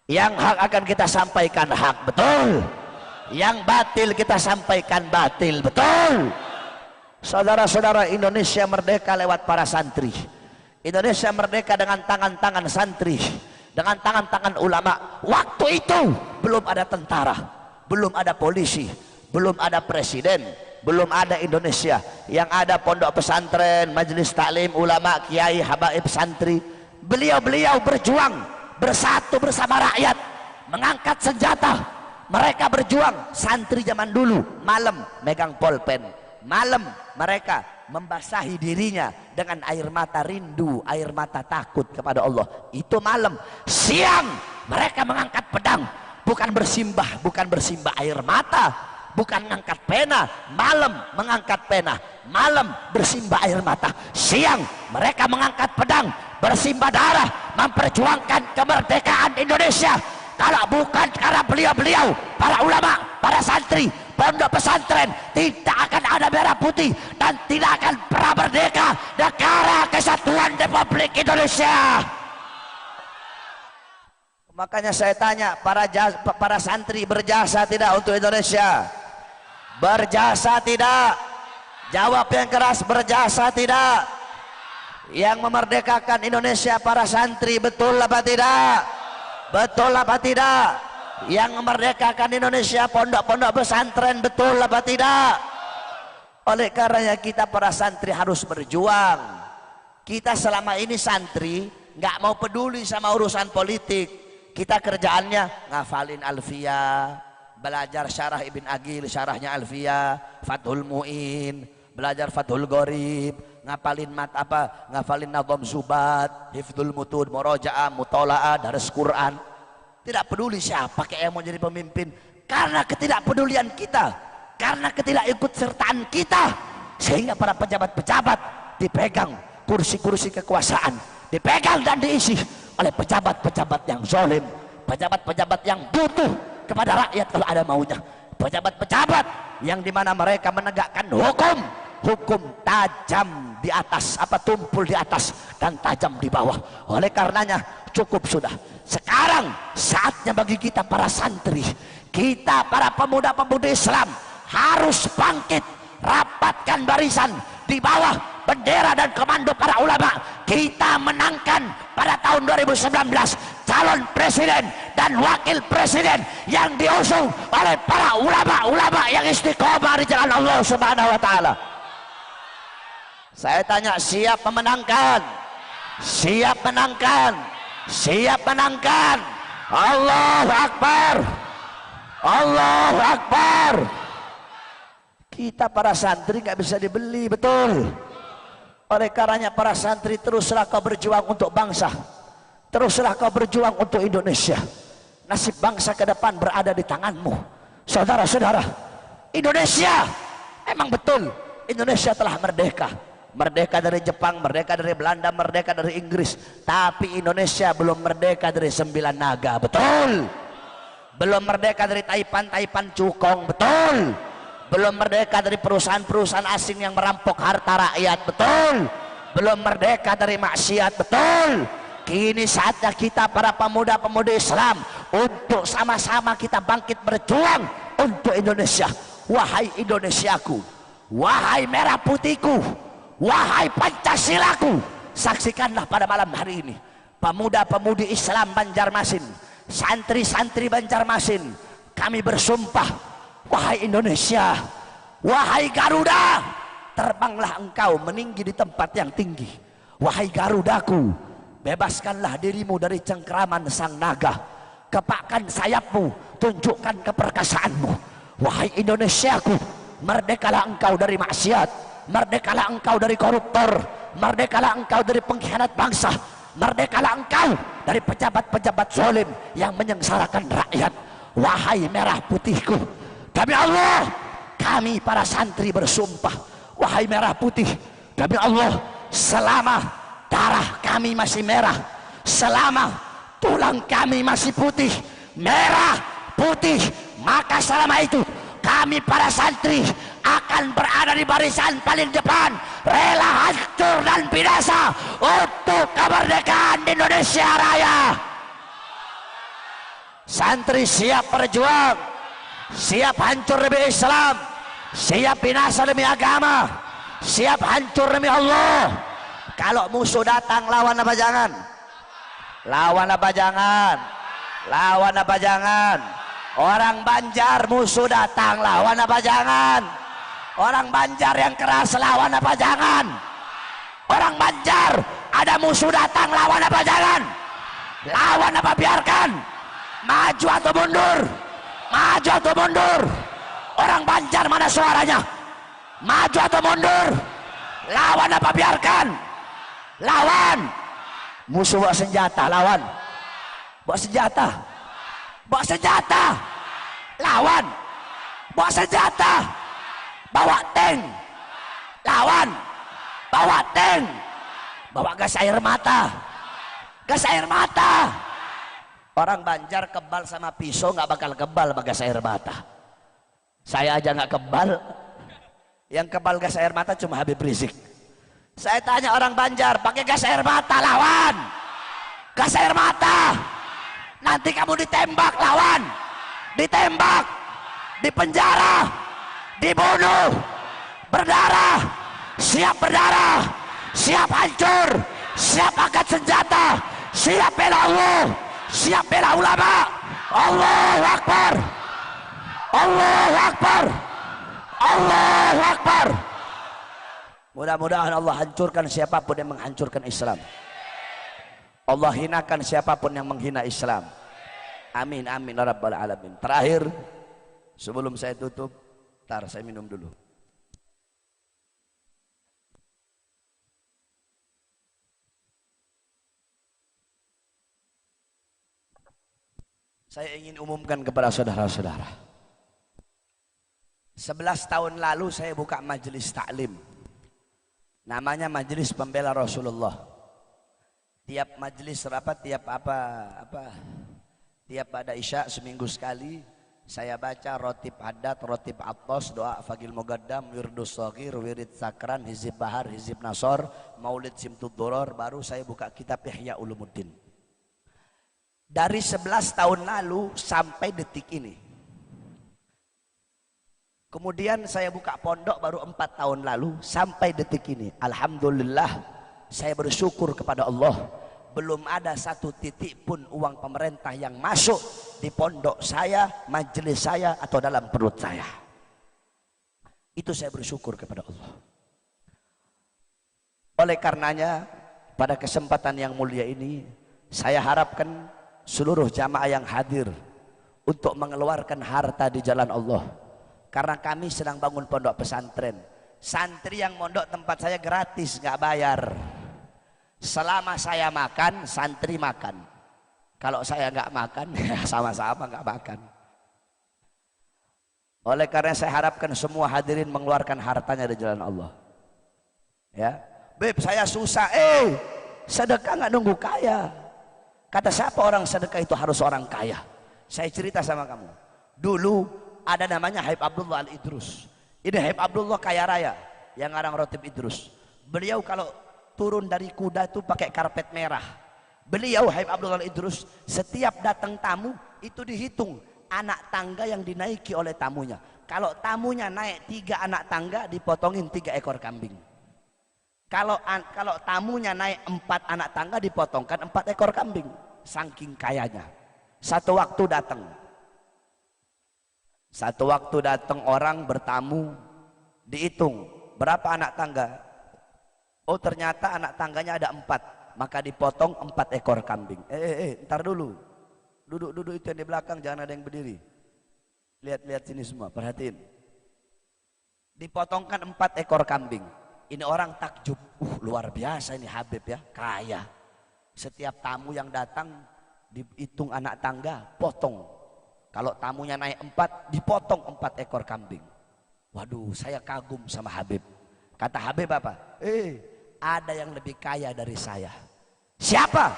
Yang hak akan kita sampaikan hak, betul? Yang batil kita sampaikan batil, betul? Saudara-saudara, Indonesia merdeka lewat para santri. Indonesia merdeka dengan tangan-tangan santri, dengan tangan-tangan ulama. Waktu itu belum ada tentara, belum ada polisi, belum ada presiden, belum ada Indonesia. Yang ada pondok pesantren, majelis taklim, ulama, kiai, habaib, santri. Beliau-beliau berjuang bersatu bersama rakyat, mengangkat senjata. Mereka berjuang. Santri zaman dulu malam megang polpen, malam mereka membasahi dirinya dengan air mata rindu, air mata takut kepada Allah. Itu malam. Siang mereka mengangkat pedang, bukan bersimbah air mata, bukan mengangkat pena, malam mengangkat pena, malam bersimbah air mata, siang mereka mengangkat pedang, bersimbah darah, memperjuangkan kemerdekaan Indonesia. Kalau bukan karena beliau-beliau, para ulama, para santri, pondok pesantren, tidak akan ada merah putih dan tidak akan pernah merdeka negara kesatuan Republik Indonesia. Makanya saya tanya, para santri berjasa tidak untuk Indonesia? Berjasa tidak? Jawab yang keras, berjasa tidak? Yang memerdekakan Indonesia para santri, betul apa tidak? Betul apa tidak? Yang memerdekakan Indonesia pondok-pondok pesantren, betul apa tidak? Oleh karenanya kita para santri harus berjuang. Kita selama ini santri nggak mau peduli sama urusan politik. Kita kerjaannya ngafalin Alfiyah, belajar syarah Ibn Agil, syarahnya Alfiyah, Fathul Mu'in, belajar Fathul Gharib, ngapalin ngafalin Nadham Zubat, Hifdzul Mutun, Murajaah, Mutola'ah, Daras Quran. Tidak peduli siapa yang mau jadi pemimpin, karena ketidakpedulian kita, karena ketidakikutsertaan kita, sehingga para pejabat-pejabat dipegang kursi-kursi kekuasaan, dipegang dan diisi oleh pejabat-pejabat yang zalim, pejabat-pejabat yang butuh kepada rakyat kalau ada maunya, pejabat-pejabat yang dimana mereka menegakkan hukum tajam di atas, tumpul di atas dan tajam di bawah. Oleh karenanya cukup sudah. Sekarang saatnya bagi kita para santri, kita para pemuda-pemudi Islam harus bangkit, rapatkan barisan di bawah bendera dan komando para ulama. Kita menangkan pada tahun 2019 calon presiden dan wakil presiden yang diusung oleh para ulama-ulama yang istiqomah di jalan Allah Subhanahu wa taala. Saya tanya, siap memenangkan? Siap menangkan? Siap menangkan? Allahu Akbar, Allahu Akbar. Kita para santri nggak bisa dibeli, betul. Oleh karenanya para santri, teruslah kau berjuang untuk bangsa, teruslah kau berjuang untuk Indonesia. Nasib bangsa ke depan berada di tanganmu, saudara-saudara. Indonesia, emang betul Indonesia telah merdeka. Merdeka dari Jepang, merdeka dari Belanda, merdeka dari Inggris. Tapi Indonesia belum merdeka dari 9 naga, betul. Belum merdeka dari Taipan Cukong, betul. Belum merdeka dari perusahaan-perusahaan asing yang merampok harta rakyat, betul. Belum merdeka dari maksiat, betul. Kini saatnya kita para pemuda-pemudi Islam untuk sama-sama kita bangkit berjuang untuk Indonesia. Wahai Indonesiaku, wahai merah putihku, wahai Pancasilaku, saksikanlah pada malam hari ini pemuda-pemudi Islam Banjarmasin, santri-santri Banjarmasin, kami bersumpah, wahai Indonesia, wahai Garuda, terbanglah engkau meninggi di tempat yang tinggi. Wahai Garudaku, bebaskanlah dirimu dari cengkraman sang naga, kepakkan sayapmu, tunjukkan keperkasaanmu. Wahai Indonesiaku, merdekalah engkau dari maksiat, merdekalah engkau dari koruptor, merdekalah engkau dari pengkhianat bangsa, merdekalah engkau dari pejabat-pejabat zalim yang menyengsarakan rakyat. Wahai merah putihku, demi Allah kami para santri bersumpah, wahai merah putih, demi Allah, selama darah kami masih merah, selama tulang kami masih putih, merah putih, maka selama itu kami para santri akan berada di barisan paling depan, rela hancur dan binasa untuk kemerdekaan Indonesia Raya. Santri siap berjuang, siap hancur demi Islam, siap binasa demi agama, siap hancur demi Allah. Kalau musuh datang, lawan apa jangan? Lawan apa jangan? Lawan apa jangan? Orang Banjar musuh datang, lawan apa jangan? Orang Banjar yang keras, lawan apa jangan? Orang Banjar ada musuh datang, lawan apa jangan? Lawan apa biarkan? Maju atau mundur? Maju atau mundur? Orang Banjar mana suaranya? Maju atau mundur? Lawan apa biarkan? Lawan. Musuh bawa senjata, lawan. Bawa senjata, bawa senjata, lawan. bawa senjata, bawa tank, lawan, bawa tank, bawa gas air mata, gas air mata. Orang Banjar kebal sama pisau nggak bakal kebal sama gas air mata. Saya aja nggak kebal, yang kebal gas air mata cuma Habib Rizik. Saya tanya orang Banjar, pakai gas air mata lawan, gas air mata, nanti kamu ditembak lawan, ditembak, dipenjara, dibunuh, berdarah, siap berdarah, siap hancur, siap angkat senjata, siap bela Allah, siap bela ulama. Allahu Akbar, Allahu Akbar, Allahu Akbar. Mudah-mudahan Allah hancurkan siapapun yang menghancurkan Islam. Allah hinakan siapapun yang menghina Islam. Amin amin ya rabbal alamin. Terakhir sebelum saya tutup, tar saya minum dulu. Saya ingin umumkan kepada saudara-saudara. 11 tahun lalu saya buka majelis taklim. Namanya Majelis Pembela Rasulullah. Tiap majelis tiap pada Isya seminggu sekali saya baca rotib adat, rotib atos, doa fagil mugaddam, wirdus shagir, wirid sakran, hizib bahar, hizib nasor, maulid simtud duror. Baru saya buka kitab Ihya Ulumuddin. Dari 11 tahun lalu sampai detik ini. Kemudian saya buka pondok baru 4 tahun lalu sampai detik ini. Alhamdulillah saya bersyukur kepada Allah. Belum ada satu titik pun uang pemerintah yang masuk di pondok saya, majelis saya atau dalam perut saya. Itu saya bersyukur kepada Allah. Oleh karenanya pada kesempatan yang mulia ini saya harapkan seluruh jamaah yang hadir untuk mengeluarkan harta di jalan Allah. Karena kami sedang bangun pondok pesantren. Santri yang mondok tempat saya gratis, nggak bayar. Selama saya makan, santri makan. Kalau saya nggak makan, ya sama-sama nggak makan. Oleh karena saya harapkan semua hadirin mengeluarkan hartanya di jalan Allah. Ya, Beb, saya susah. Sedekah nggak nunggu kaya. Kata siapa orang sedekah itu harus orang kaya? Saya cerita sama kamu. Dulu ada namanya Habib Abdullah Al-Idrus. Ini Habib Abdullah kaya raya yang ngarang rotib Idrus. Beliau kalau turun dari kuda itu pakai karpet merah. Beliau Habib Abdullah Al-Idrus setiap datang tamu itu dihitung anak tangga yang dinaiki oleh tamunya. Kalau tamunya naik 3 anak tangga dipotongin 3 ekor kambing. Kalau tamunya naik 4 anak tangga dipotongkan 4 ekor kambing. Saking kayanya. Satu waktu datang orang bertamu, dihitung berapa anak tangga. Oh ternyata anak tangganya ada 4, maka dipotong 4 ekor kambing. Ntar dulu, duduk itu yang di belakang, jangan ada yang berdiri. Lihat sini semua, perhatiin. Dipotongkan 4 ekor kambing. Ini orang takjub, luar biasa ini Habib ya, kaya. Setiap tamu yang datang dihitung anak tangga, potong. Kalau tamunya naik 4, dipotong 4 ekor kambing. Waduh, saya kagum sama Habib. Kata Habib apa? Ada yang lebih kaya dari saya. Siapa?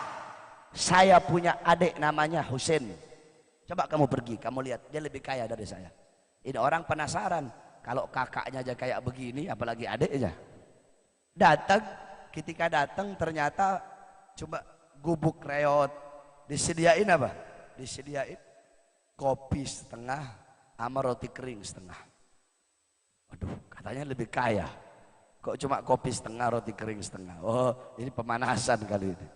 Saya punya adik namanya Husin. Coba kamu pergi, kamu lihat, dia lebih kaya dari saya. Ini orang penasaran, kalau kakaknya aja kayak begini, apalagi adiknya. Ketika datang ternyata coba gubuk reot. Disediain apa? Disediain kopi setengah sama roti kering setengah. Waduh, katanya lebih kaya. Kok cuma kopi setengah, roti kering setengah? Oh, ini pemanasan kali ini.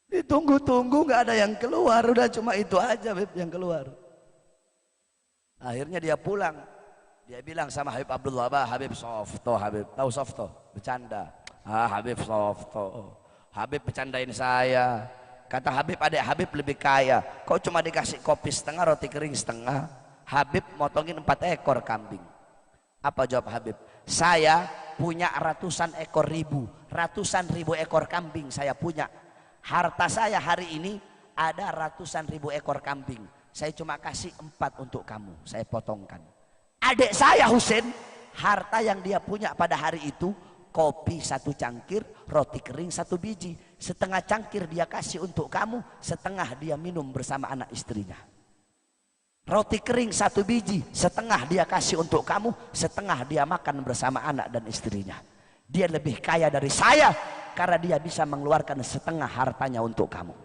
Ditunggu-tunggu nggak ada yang keluar, udah cuma itu aja Beb yang keluar. Akhirnya dia pulang. Dia bilang sama Habib Abdullah, Habib Softo, Habib tahu Softo? Bercanda. Habib Softo. Habib bercandain saya. Kata Habib, adik Habib lebih kaya. Kok cuma dikasih kopi setengah, roti kering setengah? Habib motongin 4 ekor kambing. Apa jawab Habib? Saya punya ratusan ribu ekor kambing saya punya. Harta saya hari ini ada ratusan ribu ekor kambing. saya cuma kasih 4 untuk kamu, saya potongkan. Adik saya Husin, harta yang dia punya pada hari itu, kopi 1 cangkir, roti kering 1 biji, setengah cangkir dia kasih untuk kamu, setengah dia minum bersama anak istrinya. Roti kering 1 biji, setengah dia kasih untuk kamu, setengah dia makan bersama anak dan istrinya. Dia lebih kaya dari saya karena dia bisa mengeluarkan setengah hartanya untuk kamu.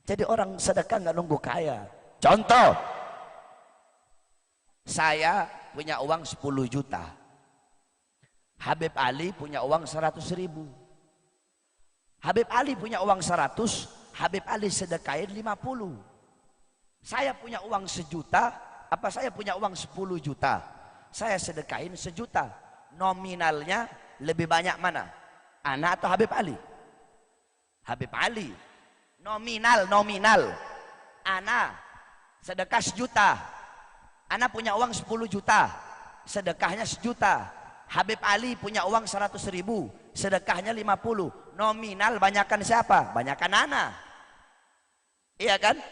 Jadi orang sedekah nggak nunggu kaya. Contoh, saya punya uang 10 juta. Habib Ali punya uang 100.000. Habib Ali punya uang 100, Habib Ali sedekahin 50. Saya punya uang 1 juta, saya punya uang 10 juta. Saya sedekahin 1 juta. Nominalnya lebih banyak mana? Ana atau Habib Ali? Habib Ali. Nominal. Ana sedekah 1 juta. Ana punya uang 10 juta. Sedekahnya 1 juta. Habib Ali punya uang 100.000. Sedekahnya 50. Nominal banyakan siapa? Banyakan Ana. Iya kan?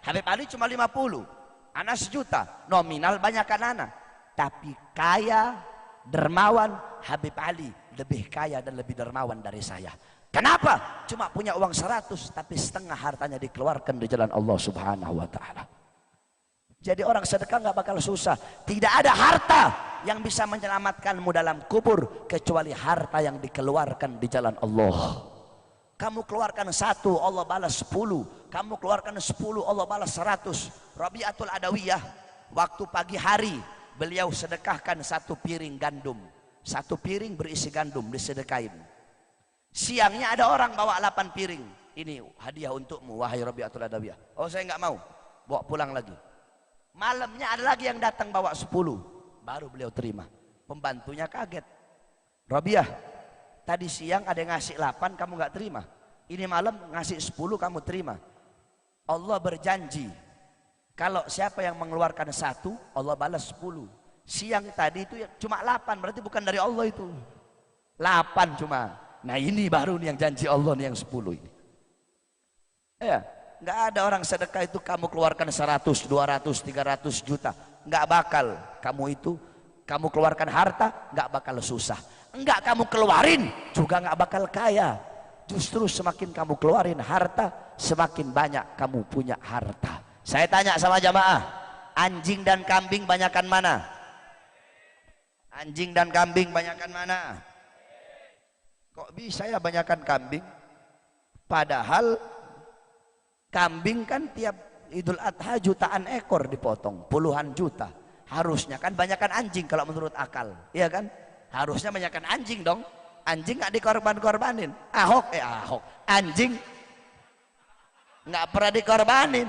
Habib Ali cuma 50, Ana 1 juta, nominal banyakan Ana. Tapi kaya, dermawan, Habib Ali lebih kaya dan lebih dermawan dari saya. Kenapa? Cuma punya uang 100, tapi setengah hartanya dikeluarkan di jalan Allah Subhanahu wa Ta'ala. Jadi orang sedekah nggak bakal susah. Tidak ada harta yang bisa menyelamatkanmu dalam kubur kecuali harta yang dikeluarkan di jalan Allah. Kamu keluarkan 1, Allah balas 10. Kamu keluarkan 10, Allah balas 100. Rabi'atul Adawiyah, waktu pagi hari, beliau sedekahkan 1 piring gandum. 1 piring berisi gandum disedekain. Siangnya ada orang bawa 8 piring. Ini hadiah untukmu, wahai Rabi'atul Adawiyah. Oh, saya nggak mau, bawa pulang lagi. Malamnya ada lagi yang datang bawa 10. Baru beliau terima. Pembantunya kaget. Rabi'ah, tadi siang ada yang ngasih 8, kamu nggak terima. Ini malam ngasih 10, kamu terima. Allah berjanji, kalau siapa yang mengeluarkan 1, Allah balas 10. Siang tadi itu cuma 8, berarti bukan dari Allah itu. 8 cuma. Nah ini baru nih yang janji Allah nih yang 10 ini. Ya, nggak ada orang sedekah itu kamu keluarkan 100, 200, 300 juta. Nggak bakal kamu keluarkan harta, nggak bakal susah. Enggak kamu keluarin juga nggak bakal kaya. Justru semakin kamu keluarin harta, semakin banyak kamu punya harta. Saya tanya sama jamaah, anjing dan kambing banyakan mana? Anjing dan kambing banyakan mana? Kok bisa ya banyakan kambing? Padahal kambing kan tiap Idul Adha jutaan ekor dipotong, puluhan juta. Harusnya kan banyakan anjing kalau menurut akal, iya kan? Harusnya banyakan anjing dong. Anjing nggak dikorbanin. Ahok, anjing nggak pernah dikorbanin,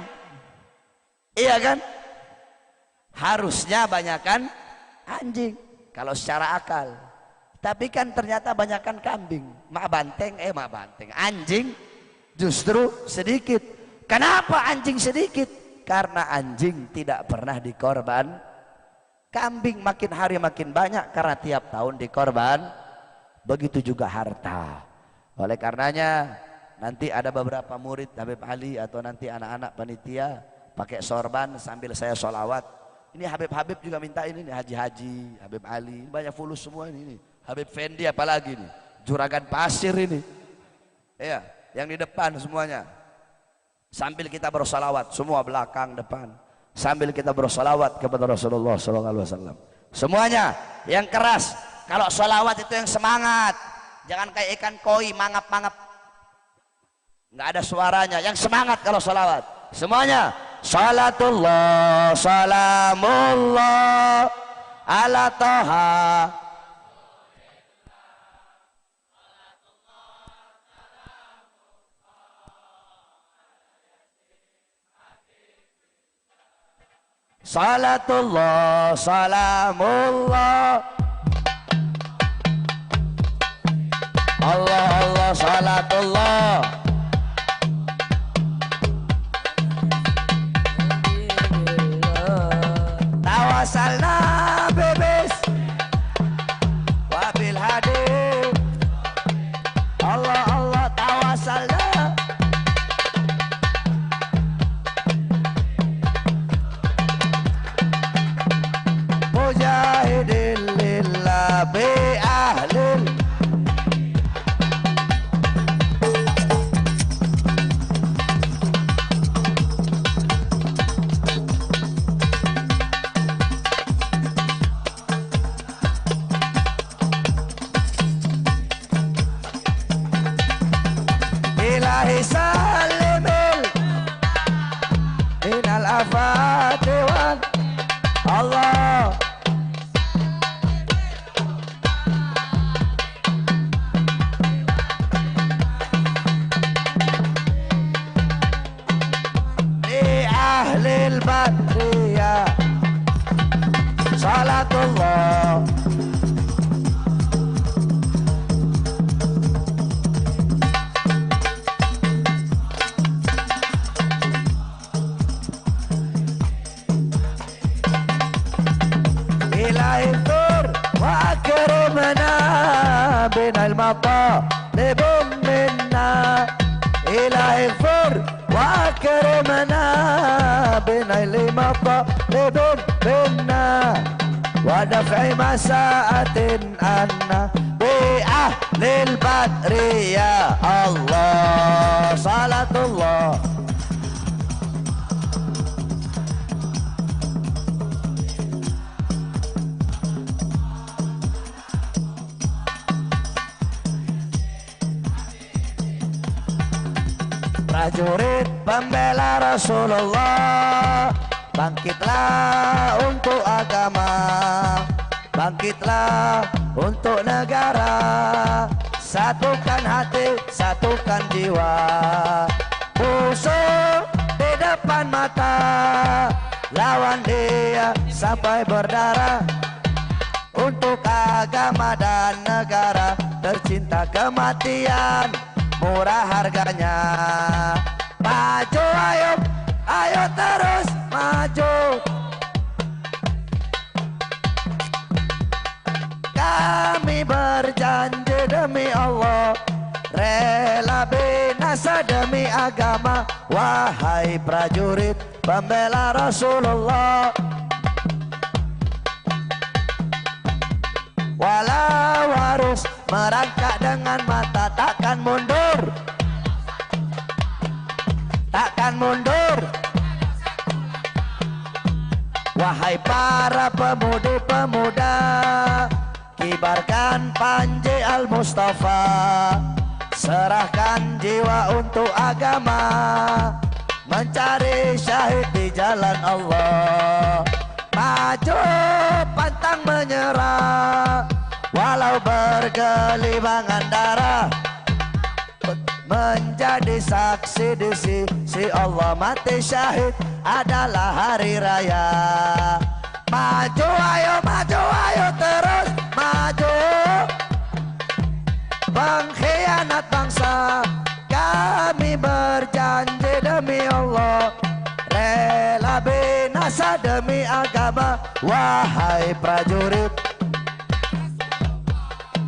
iya kan? Harusnya banyakan anjing kalau secara akal. Tapi kan ternyata banyakan kambing. Mak banteng, anjing justru sedikit. Kenapa anjing sedikit? Karena anjing tidak pernah dikorban. Kambing makin hari makin banyak karena tiap tahun dikorban. Begitu juga harta. Oleh karenanya nanti ada beberapa murid Habib Ali atau nanti anak-anak panitia pakai sorban sambil saya sholawat. Ini Habib-Habib juga minta ini nih, Haji-Haji, Habib Ali, banyak fulus semua ini. Habib Fendi apalagi nih, Juragan Pasir ini. Ya, yang di depan semuanya. Sambil kita bersolawat, semua belakang depan. Sambil kita bersolawat kepada Rasulullah SAW. Semuanya yang keras. Kalau solawat itu yang semangat, jangan kayak ikan koi mangap-mangap, nggak ada suaranya. Yang semangat kalau solawat, semuanya. Salatullah, salamullah, ala toha. Salatullah, salamullah. Allah Allah salatullah. Tawasalna bebes wabil hadir. Allah Allah tawasalna. salatullah. Ilahi tur wa akrimna binal matalib minna. Ilahi tur wa akrimna binal matalib minna. Wa daf'i masa'atin anna bi ahlil badri ya Allah salatullah. Prajurit pembela Rasulullah, bangkitlah untuk agama, bangkitlah untuk negara, satukan hati, satukan jiwa. Musuh di depan mata, lawan dia sampai berdarah. Untuk agama dan negara, tercinta kematian murah harganya. Maju ayo, ayo terus maju. Kami berjanji demi Allah, rela binasa demi agama. Wahai prajurit pembela Rasulullah, walau harus merangkak dengan mata, takkan mundur, takkan mundur. Wahai para pemudi-pemuda, kibarkan panji Al-Mustafa, serahkan jiwa untuk agama, mencari syahid di jalan Allah. Maju pantang menyerah, walau bergelimangan darah, menjadi saksi di sisi Allah. Mati syahid adalah hari raya. Maju ayo terus maju. Pengkhianat bangsa, kami berjanji demi Allah, rela binasa demi agama. Wahai prajurit,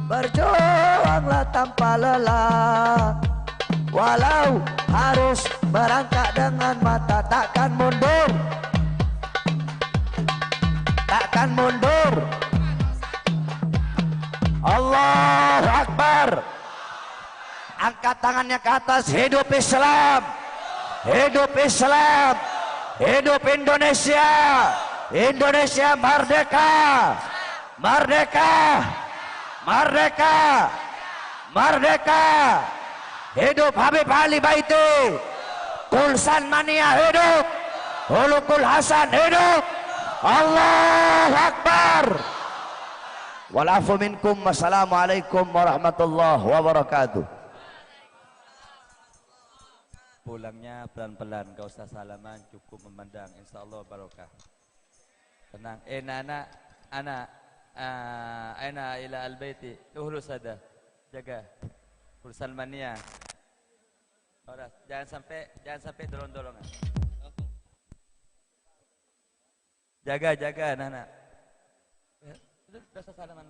berjuanglah tanpa lelah, walau harus merangkak dengan mata, takkan mundur, takkan mundur. Allahu Akbar. Angkat tangannya ke atas. Hidup Islam, hidup Islam, hidup Indonesia. Indonesia merdeka, merdeka, merdeka, merdeka. Hidup Habib Ali Baiti. Kulsan Mania hidup. Hulukul Hasan hidup. Allahu Akbar. Walafu minkum. Wassalamualaikum warahmatullahi wabarakatuh. Pulangnya pelan-pelan, gak usah salaman, cukup memandang, insya Allah barokah. Tenang. Anak aina ila al-baiti tuhlu sada, jaga Kulsan Mania. Ora, jangan sampai dorong-dorongan. Jaga anak-anak. Udah salaman.